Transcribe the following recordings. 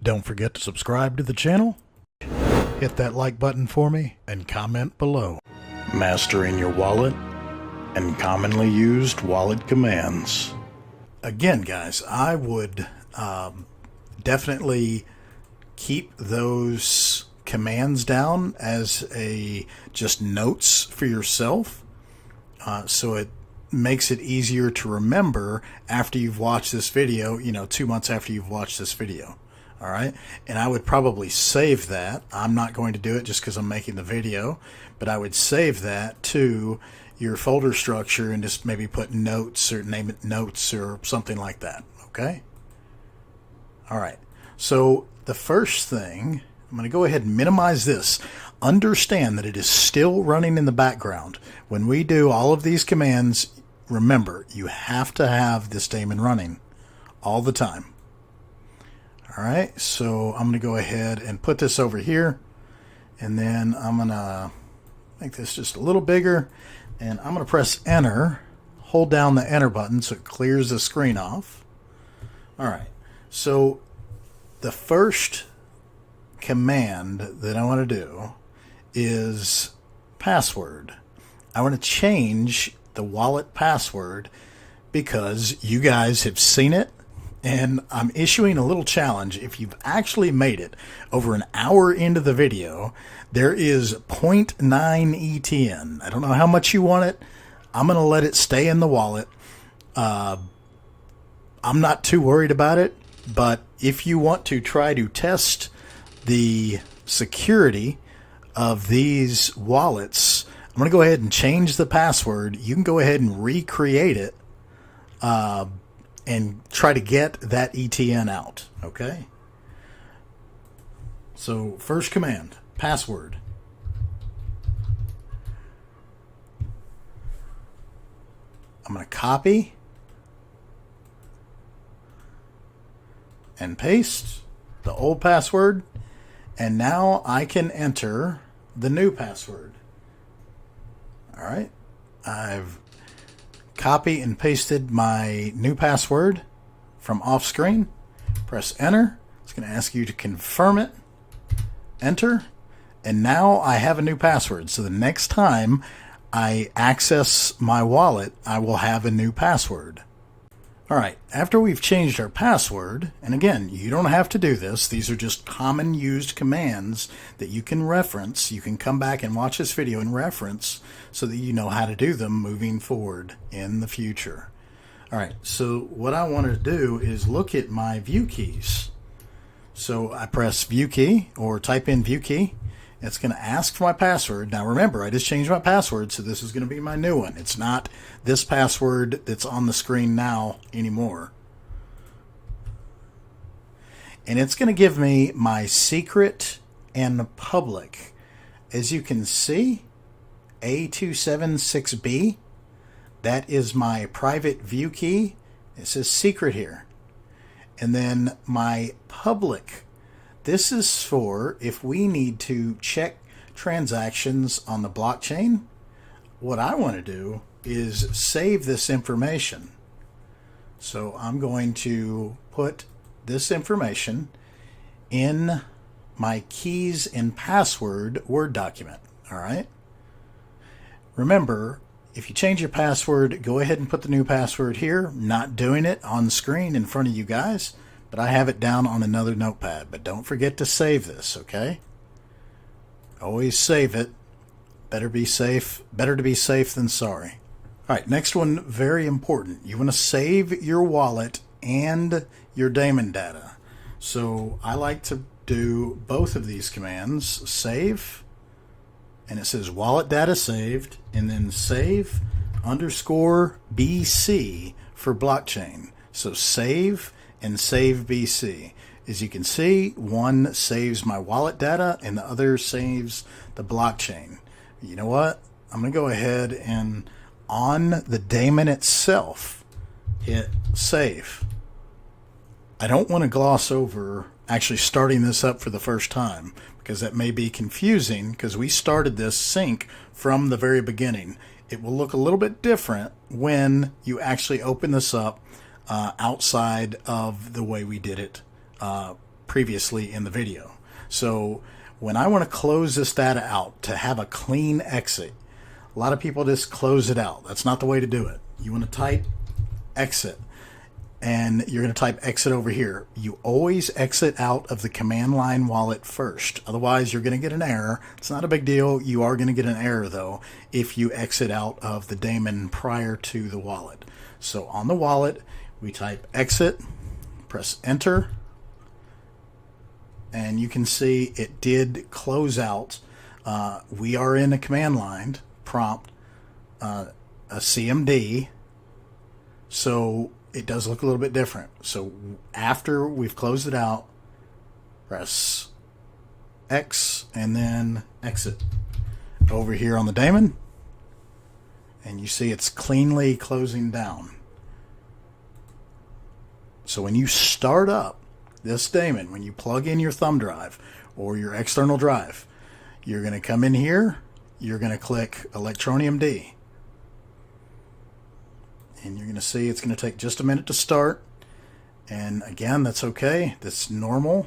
Don't forget to subscribe to the channel, hit that like button for me, and comment below. Mastering your wallet and commonly used wallet commands. Again, guys, I would definitely keep those commands down as just notes for yourself, so it makes it easier to remember after you've watched this video, 2 months after you've watched this video. All right. And I would probably save that. I'm not going to do it just because I'm making the video, but I would save that to your folder structure and just maybe put notes or name it notes or something like that. Okay. All right. So the first thing, I'm going to go ahead and minimize this. Understand that it is still running in the background. When we do all of these commands, remember, you have to have this Damon running all the time. All right, so I'm going to go ahead and put this over here, and then I'm going to make this just a little bigger, and I'm going to press enter, hold down the enter button so it clears the screen off. All right, so the first command that I want to do is password. I want to change the wallet password because you guys have seen it, and I'm issuing a little challenge. If you've actually made it over an hour into the video, there is 0.9 ETN. I don't know how much you want it. I'm going to let it stay in the wallet. I'm not too worried about it, but if you want to try to test the security of these wallets, I'm going to go ahead and change the password. You can go ahead and recreate it and try to get that ETN out. Okay? So first command, password. I'm going to copy and paste the old password, and now I can enter the new password. All right, I've copy and pasted my new password from off screen. Press enter. It's going to ask you to confirm it. Enter. And now I have a new password. So the next time I access my wallet, I will have a new password. All right, after we've changed our password, and again, you don't have to do this. These are just common used commands that you can reference. You can come back and watch this video and reference so that you know how to do them moving forward in the future. All right, so what I want to do is look at my view keys. So I press view key or type in view key. It's going to ask for my password. Now remember, I just changed my password, so this is going to be my new one. It's not this password that's on the screen now anymore. And it's going to give me my secret and public. As you can see, A276B, that is my private view key. It says secret here. And then my public, this is for if we need to check transactions on the blockchain. What I want to do is save this information. So I'm going to put this information in my keys and password Word document. All right. Remember, if you change your password, go ahead and put the new password here. I'm not doing it on the screen in front of you guys, but I have it down on another notepad. But don't forget to save this, okay? Always save it. Better be safe. Better to be safe than sorry. All right, next one, very important. You want to save your wallet and your Damon data. So I like to do both of these commands. Save, and it says wallet data saved, and then save _ BC for blockchain. So save and save BC. As you can see, one saves my wallet data and the other saves the blockchain. You know what? I'm going to go ahead and on the Damon itself, hit save. I don't want to gloss over actually starting this up for the first time because that may be confusing because we started this sync from the very beginning. It will look a little bit different when you actually open this up outside of the way we did it previously in the video. So when I want to close this data out to have a clean exit, a lot of people just close it out. That's not the way to do it. You want to type exit, and you're going to type exit over here. You always exit out of the command line wallet first. Otherwise, you're going to get an error. It's not a big deal. You are going to get an error, though, if you exit out of the daemon prior to the wallet. So on the wallet, we type exit, press enter, and you can see it did close out. We are in a command line prompt, a CMD, so it does look a little bit different. So after we've closed it out, press X and then exit over here on the daemon, and you see it's cleanly closing down. So when you start up this daemon, when you plug in your thumb drive or your external drive, you're going to come in here, you're going to click Electroneum-D, and you're going to see it's going to take just a minute to start. And again, that's okay. That's normal.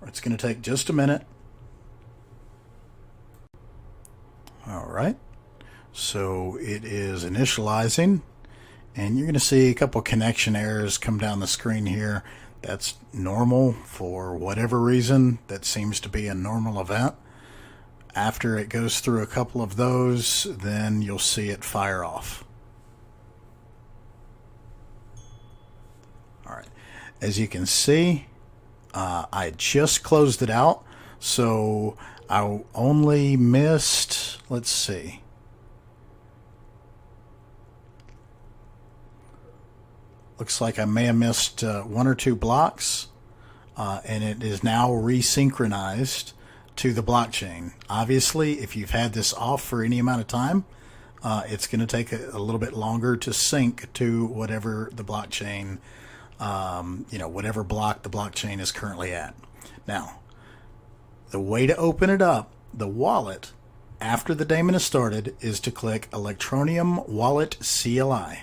It's going to take just a minute. All right. So it is initializing, and you're going to see a couple connection errors come down the screen here. That's normal for whatever reason. That seems to be a normal event. After it goes through a couple of those, then you'll see it fire off. All right. As you can see, I just closed it out, so I only missed, let's see. Looks like I may have missed 1 or 2 blocks, and it is now resynchronized to the blockchain. Obviously, if you've had this off for any amount of time, it's going to take a little bit longer to sync to whatever the blockchain, whatever block the blockchain is currently at. Now, the way to open it up, the wallet, after the daemon is started, is to click Electroneum-wallet-cli.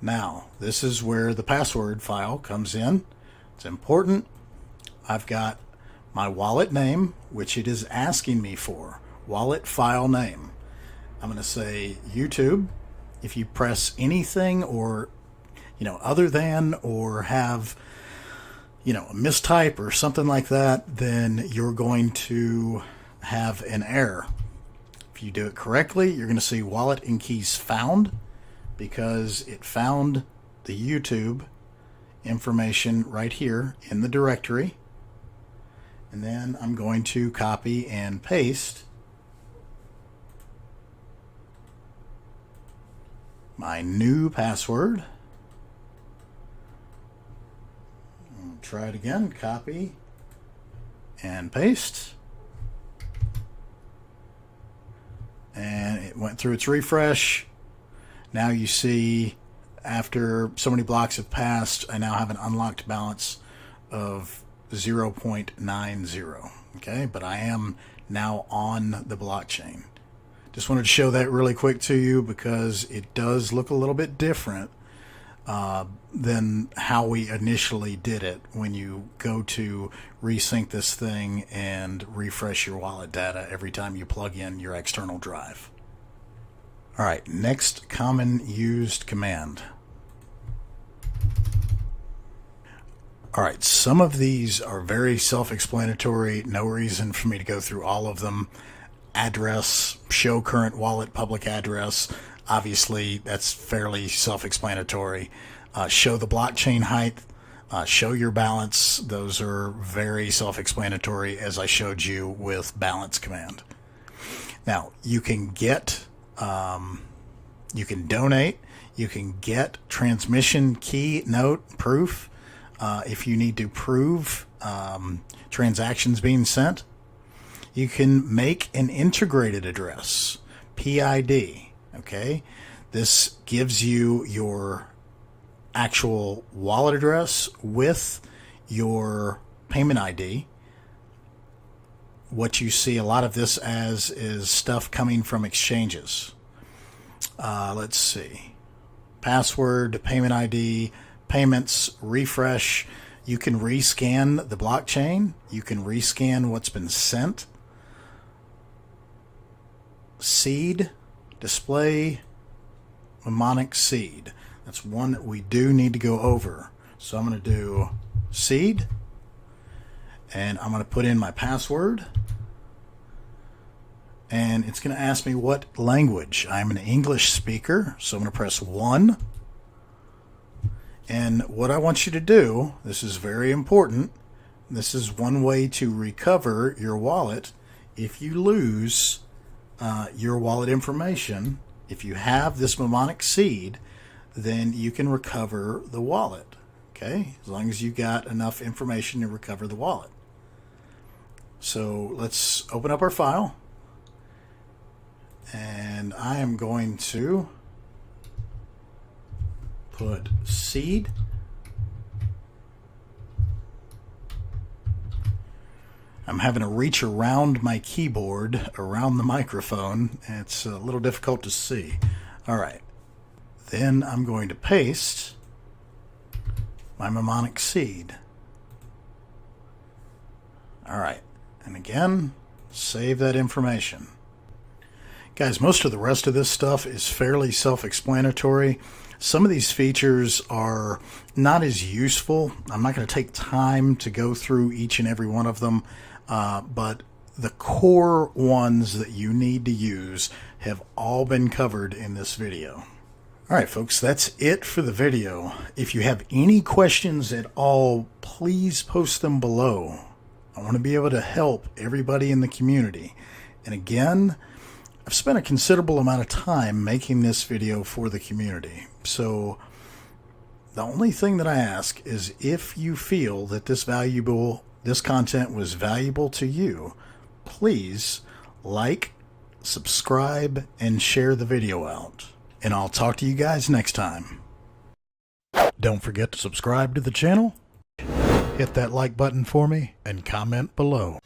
Now, this is where the password file comes in. It's important. I've got my wallet name, which it is asking me for. Wallet file name. I'm going to say YouTube. If you press anything or, other than, or have, a mistype or something like that, then you're going to have an error. If you do it correctly, you're going to see wallet and keys found, because it found the YouTube information right here in the directory. And then I'm going to copy and paste my new password. I'll try it again. Copy and paste. And it went through its refresh. Now you see, after so many blocks have passed, I now have an unlocked balance of 0.90. Okay, but I am now on the blockchain. Just wanted to show that really quick to you because it does look a little bit different than how we initially did it when you go to resync this thing and refresh your wallet data every time you plug in your external drive. All right, next common used command. All right, some of these are very self-explanatory. No reason for me to go through all of them. Address, show current wallet public address. Obviously, that's fairly self-explanatory. Show the blockchain height. Show your balance. Those are very self-explanatory, as I showed you with balance command. Now, you can get, you can donate, you can get transmission key note proof if you need to prove transactions being sent. You can make an integrated address, PID. Okay, this gives you your actual wallet address with your payment ID. What you see a lot of this as is stuff coming from exchanges. Let's see. password, payment ID, payments, refresh. You can rescan the blockchain. You can rescan what's been sent. Seed, display, mnemonic seed. That's one that we do need to go over. So I'm going to do seed, and I'm going to put in my password, and it's going to ask me what language. I'm an English speaker, so I'm going to press 1. And what I want you to do, this is very important, this is one way to recover your wallet if you lose your wallet information. If you have this mnemonic seed, then you can recover the wallet, okay? As long as you got enough information to recover the wallet. So let's open up our file, and I am going to put seed, I'm having to reach around my keyboard, around the microphone. It's a little difficult to see. All right. Then I'm going to paste my mnemonic seed. All right. And again, save that information. Guys, most of the rest of this stuff is fairly self-explanatory. Some of these features are not as useful. I'm not going to take time to go through each and every one of them, but the core ones that you need to use have all been covered in this video. All right, folks, that's it for the video. If you have any questions at all, please post them below. I want to be able to help everybody in the community. And again, I've spent a considerable amount of time making this video for the community. So the only thing that I ask is, if you feel that this content was valuable to you, please like, subscribe, and share the video out. And I'll talk to you guys next time. Don't forget to subscribe to the channel, hit that like button for me, and comment below.